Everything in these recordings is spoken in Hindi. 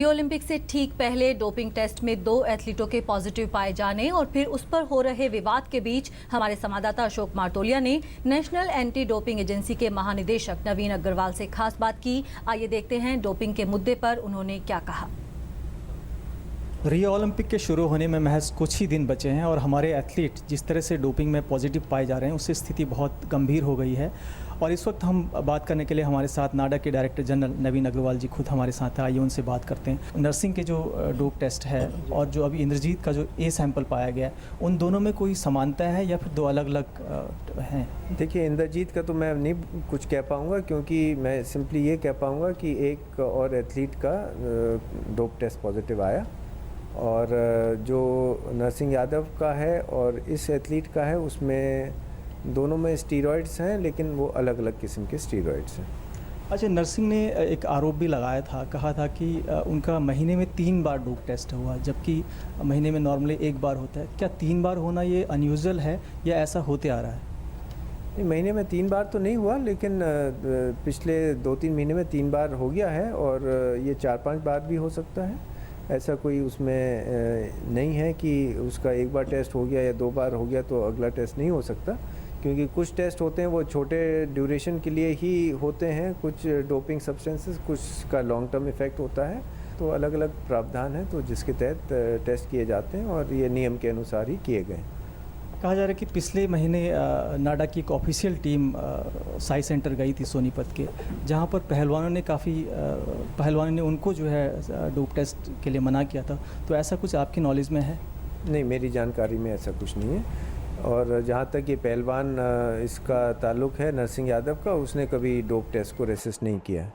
रियो ओलंपिक से ठीक पहले डोपिंग टेस्ट में 2 एथलीटों के पॉजिटिव पाए जाने और फिर उस पर हो रहे विवाद के बीच हमारे संवाददाता अशोक मारतोलिया ने नेशनल एंटी डोपिंग एजेंसी के महानिदेशक नवीन अग्रवाल से खास बात की। आइए देखते हैं डोपिंग के मुद्दे पर उन्होंने क्या कहा। रियो ओलंपिक के शुरू होने में महज कुछ ही दिन बचे हैं और हमारे एथलीट जिस तरह से डोपिंग में पॉजिटिव पाए जा रहे हैं उससे स्थिति बहुत गंभीर हो गई है। और इस वक्त हम बात करने के लिए हमारे साथ नाडा के डायरेक्टर जनरल नवीन अग्रवाल जी खुद हमारे साथ हैं। आइए उनसे बात करते हैं। नर्सिंग के जो डोप टेस्ट है और जो अभी इंद्रजीत का जो ए सैंपल पाया गया उन दोनों में कोई समानता है या फिर दो अलग अलग हैं? देखिए, इंद्रजीत का तो मैं नहीं कुछ कह पाऊँगा, क्योंकि मैं सिंपली ये कह पाऊँगा कि एक और एथलीट का डोप टेस्ट पॉजिटिव आया और जो नरसिंह यादव का है और इस एथलीट का है उसमें दोनों में स्टीरॉइड्स हैं, लेकिन वो अलग अलग किस्म के स्टीरॉइड्स हैं। अच्छा, नरसिंह ने एक आरोप भी लगाया था, कहा था कि उनका महीने में 3 बार डोप टेस्ट हुआ जबकि महीने में नॉर्मली 1 बार होता है। क्या 3 बार होना ये अनयूजुअल है या ऐसा होते आ रहा है? नहीं, महीने में 3 बार तो नहीं हुआ, लेकिन पिछले 2-3 महीने में 3 बार हो गया है और ये 4-5 बार भी हो सकता है। ऐसा कोई उसमें नहीं है कि उसका 1 बार टेस्ट हो गया या 2 बार हो गया तो अगला टेस्ट नहीं हो सकता, क्योंकि कुछ टेस्ट होते हैं वो छोटे ड्यूरेशन के लिए ही होते हैं। कुछ डोपिंग सब्सटेंसेस, कुछ का लॉन्ग टर्म इफ़ेक्ट होता है, तो अलग अलग प्रावधान हैं तो जिसके तहत टेस्ट किए जाते हैं और ये नियम के अनुसार ही किए गए। कहा जा रहा है कि पिछले महीने नाडा की एक ऑफिशियल टीम साई सेंटर गई थी सोनीपत के, जहां पर पहलवानों ने उनको जो है डोप टेस्ट के लिए मना किया था। तो ऐसा कुछ आपकी नॉलेज में है? नहीं, मेरी जानकारी में ऐसा कुछ नहीं है। और जहाँ तक ये पहलवान इसका ताल्लुक़ है नरसिंह यादव का, उसने कभी डोप टेस्ट को रेसिस्ट नहीं किया है।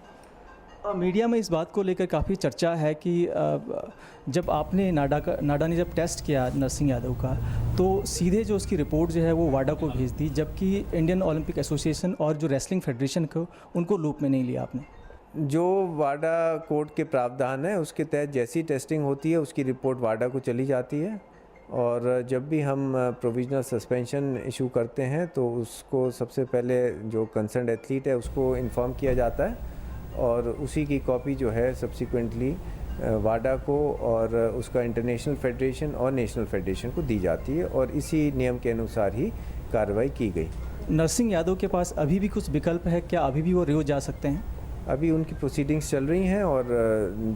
मीडिया में इस बात को लेकर काफ़ी चर्चा है कि जब आपने नाडा ने जब टेस्ट किया नरसिंह यादव का, तो सीधे जो उसकी रिपोर्ट जो है वो वाडा को भेज दी, जबकि इंडियन ओलंपिक एसोसिएशन और जो रेसलिंग फेडरेशन को उनको लूप में नहीं लिया आपने। जो वाडा कोड के प्रावधान है उसके तहत जैसी टेस्टिंग होती है उसकी रिपोर्ट वाडा को चली जाती है और जब भी हम प्रोविजनल सस्पेंशन इशू करते हैं तो उसको सबसे पहले जो कंसर्न्ड एथलीट है उसको इन्फॉर्म किया जाता है और उसी की कॉपी जो है सब्सिक्वेंटली वाडा को और उसका इंटरनेशनल फेडरेशन और नेशनल फेडरेशन को दी जाती है और इसी नियम के अनुसार ही कार्रवाई की गई। नरसिंह यादव के पास अभी भी कुछ विकल्प है क्या? अभी भी वो रियो जा सकते हैं? अभी उनकी प्रोसीडिंग्स चल रही हैं और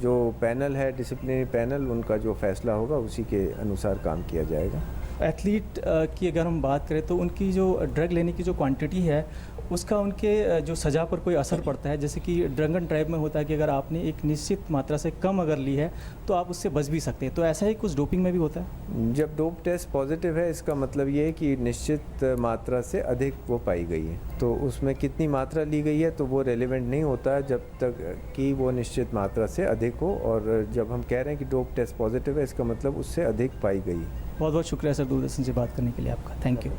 जो पैनल है, डिसिप्लिनरी पैनल, उनका जो फैसला होगा उसी के अनुसार काम किया जाएगा। एथलीट की अगर हम बात करें तो उनकी जो ड्रग लेने की जो क्वांटिटी है उसका उनके जो सज़ा पर कोई असर पड़ता है? जैसे कि ड्रग एंड ड्राइव में होता है कि अगर आपने एक निश्चित मात्रा से कम अगर ली है तो आप उससे बच भी सकते हैं, तो ऐसा ही कुछ डोपिंग में भी होता है? जब डोप टेस्ट पॉजिटिव है इसका मतलब ये है कि निश्चित मात्रा से अधिक वो पाई गई है, तो उसमें कितनी मात्रा ली गई है तो वो रेलेवेंट नहीं होता है जब तक कि वो निश्चित मात्रा से अधिक हो। और जब हम कह रहे हैं कि डोप टेस्ट पॉजिटिव है इसका मतलब उससे अधिक पाई गई है। बहुत बहुत शुक्रिया सर दूरदर्शन से बात करने के लिए आपका। Thank you.